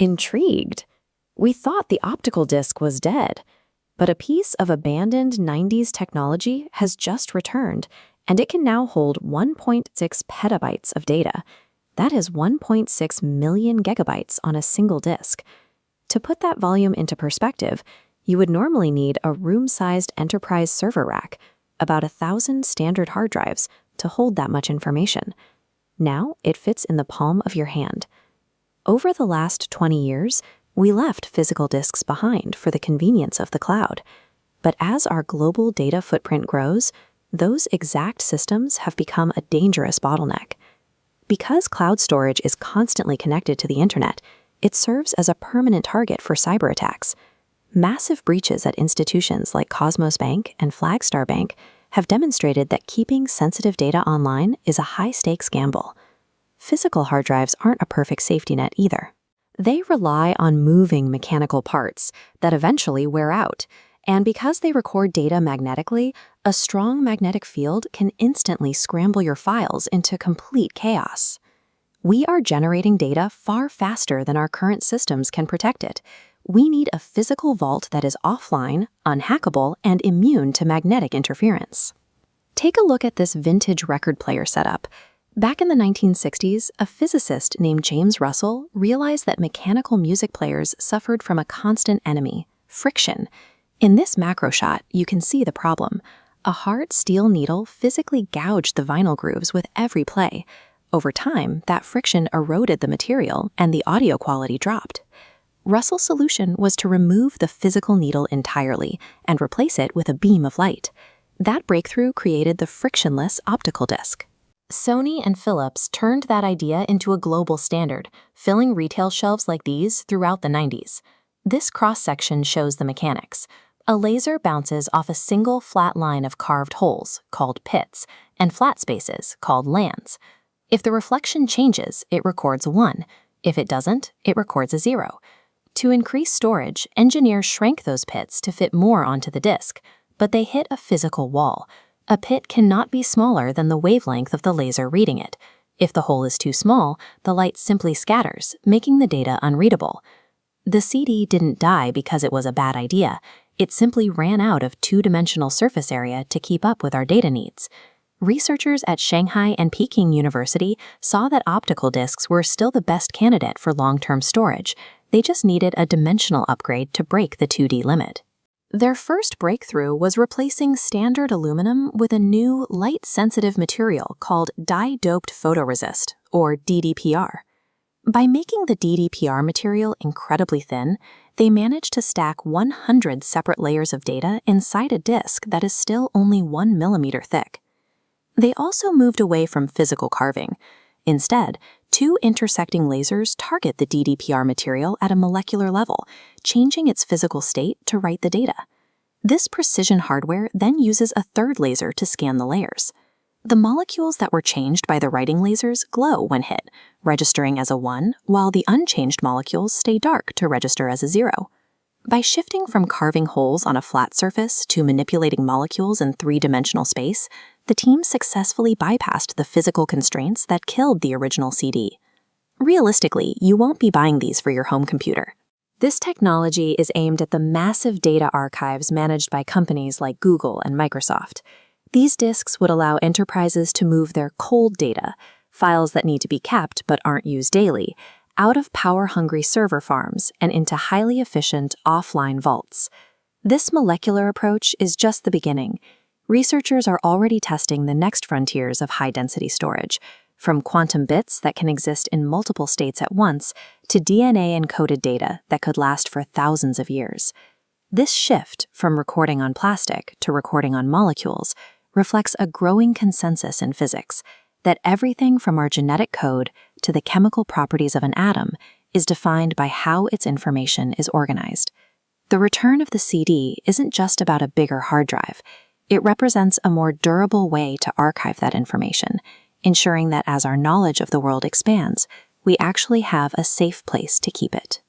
Intrigued? We thought the optical disc was dead, but a piece of abandoned 90s technology has just returned, and it can now hold 1.6 petabytes of data. That is 1.6 million gigabytes on a single disk. To put that volume into perspective, you would normally need a room-sized enterprise server rack, about 1,000 standard hard drives, to hold that much information. Now it fits in the palm of your hand. Over the last 20 years, we left physical disks behind for the convenience of the cloud. But as our global data footprint grows, those exact systems have become a dangerous bottleneck. Because cloud storage is constantly connected to the internet, it serves as a permanent target for cyber attacks. Massive breaches at institutions like Cosmos Bank and Flagstar Bank have demonstrated that keeping sensitive data online is a high-stakes gamble. Physical hard drives aren't a perfect safety net either. They rely on moving mechanical parts that eventually wear out, and because they record data magnetically, a strong magnetic field can instantly scramble your files into complete chaos. We are generating data far faster than our current systems can protect it. We need a physical vault that is offline, unhackable, and immune to magnetic interference. Take a look at this vintage record player setup. Back in the 1960s, a physicist named James Russell realized that mechanical music players suffered from a constant enemy, friction. In this macro shot, you can see the problem. A hard steel needle physically gouged the vinyl grooves with every play. Over time, that friction eroded the material and the audio quality dropped. Russell's solution was to remove the physical needle entirely and replace it with a beam of light. That breakthrough created the frictionless optical disc. Sony and Philips turned that idea into a global standard, filling retail shelves like these throughout the 90s. This cross-section shows the mechanics. A laser bounces off a single flat line of carved holes, called pits, and flat spaces, called lands. If the reflection changes, it records a 1. If it doesn't, it records a 0. To increase storage, engineers shrank those pits to fit more onto the disk, but they hit a physical wall. A pit cannot be smaller than the wavelength of the laser reading it. If the hole is too small, the light simply scatters, making the data unreadable. The CD didn't die because it was a bad idea. It simply ran out of two-dimensional surface area to keep up with our data needs. Researchers at Shanghai and Peking University saw that optical disks were still the best candidate for long-term storage. They just needed a dimensional upgrade to break the 2D limit. Their first breakthrough was replacing standard aluminum with a new light-sensitive material called dye-doped photoresist, or DDPR. By making the DDPR material incredibly thin, they managed to stack 100 separate layers of data inside a disk that is still only 1 millimeter thick. They also moved away from physical carving. Instead, two intersecting lasers target the DDPR material at a molecular level, changing its physical state to write the data. This precision hardware then uses a third laser to scan the layers. The molecules that were changed by the writing lasers glow when hit, registering as a 1, while the unchanged molecules stay dark to register as a 0. By shifting from carving holes on a flat surface to manipulating molecules in three-dimensional space, the team successfully bypassed the physical constraints that killed the original CD. Realistically, you won't be buying these for your home computer. This technology is aimed at the massive data archives managed by companies like Google and Microsoft. These disks would allow enterprises to move their cold data, files that need to be kept but aren't used daily, out of power-hungry server farms and into highly efficient offline vaults. This molecular approach is just the beginning. Researchers are already testing the next frontiers of high-density storage, from quantum bits that can exist in multiple states at once to DNA-encoded data that could last for thousands of years. This shift from recording on plastic to recording on molecules reflects a growing consensus in physics that everything from our genetic code to the chemical properties of an atom is defined by how its information is organized. The return of the CD isn't just about a bigger hard drive. It represents a more durable way to archive that information, ensuring that as our knowledge of the world expands, we actually have a safe place to keep it.